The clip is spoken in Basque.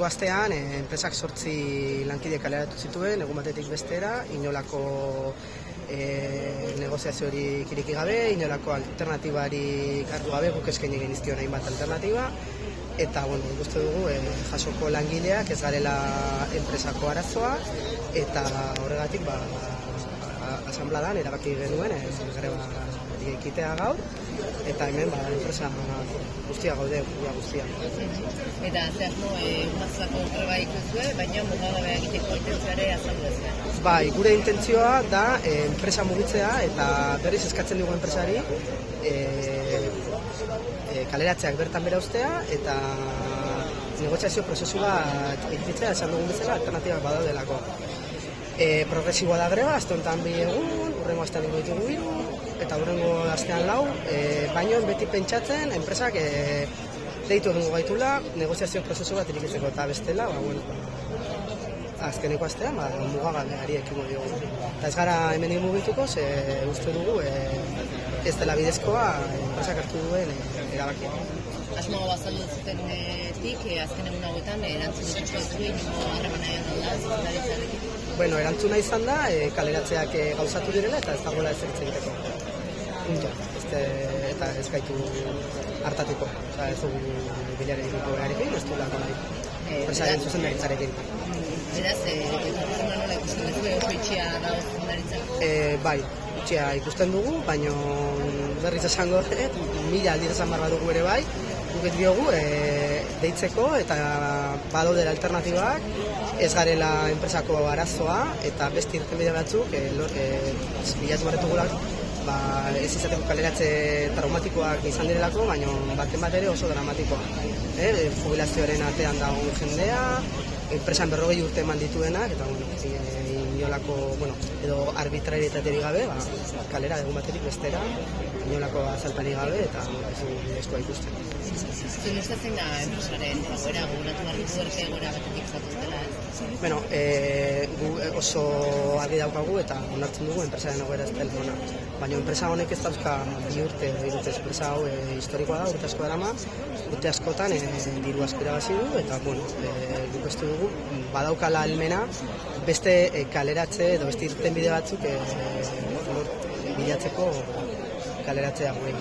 astean, enpresak 8 lankide kaleratu zituen, egun batetik bestera, inolako negoziaziorik ireki gabe, inolako alternatibarik hartu gabe, guk eskaini genizkion hainbat alternatiba, eta ikuste dugu jasoko langileak ez garela enpresako arazoa, eta horregatik asanbladan erabaki genuen greba ekitea gaur, eta hemen enpresa guztia gaude, guztia. Eta zehazmo, umatzako greba ikuzue, baina mugagabea egiteko intentziare azaldu ez. Bai, gure intentzioa da enpresa mugitzea eta berriz eskatzen dugu enpresari kaleratzeak bertan bera ustea eta negoziazio prozesu bat egitea esan dugun bezala alternatibak badaudelako. Progresiboa da greba, aste honetan 2 egun, hurrengo astean ingo ditugu 3, eta hurrengo astean 4, baino beti pentsatzen enpresak deitu egingo gaitula negoziazio prozesu bat irekitzeko eta bestela, azkeneko astean mugagabeari ekingo diogu. Eta ez gara hemen mugituko, ze uste dugu ez dela bidezkoa enpresak hartu duen erabakia. Asmo bazaldu zutenetik, azken egun hauetan erantzun dituko zuen, harremana da, zuzendaritzarekin? Bueno, erantzuna izan da, kaleratzeak gauzatu direla eta ez dagoela ez egiteko. Punto. Eta ez gaitu hartatuko. Ez dugu bilare egiteko beharekin, ez du lako nahi. Enpresaren zuzendaritzarekin. Beraz, etorkizuna nola ikusten duzu, oso itxia da zuzendaritza? Bai, itxia ikusten dugu, baina berriz esango, 1000 aldiz esan behar dugu ere bai, guket diogu deitzeko eta badaudela alternatibak, ez garela enpresako arazoa eta beste irtenbide batzuk bilatu barretugulak ez izateko kaleratze traumatikoak izan direlako, baina baten bat ere oso dramatikoa. Jubilazioaren atean dagoen jendea, enpresan 40 urte eman dituenak, eta inolako, edo arbitrarietaterik gabe, kalera egun baterik bestera, inolako azalpenik gabe, eta ez du bidezkoa ikusten. Zuen ustatzen da enpresaren egoera, gogoratu behar dugu erke egoera batetik zatuztela, ez? Gu oso argi daukagu eta onartzen dugu enpresaren egoera ez dela ona. Baina enpresa honek ez dauzka 2 urte, enpresa hau historikoa da, urte asko darama, urte askotan diru asko irabazi du, eta guk ez dugu badaukala ahalmena beste kaleratze edo beste irtenbide batzuk bilatzeko kaleratzea gure.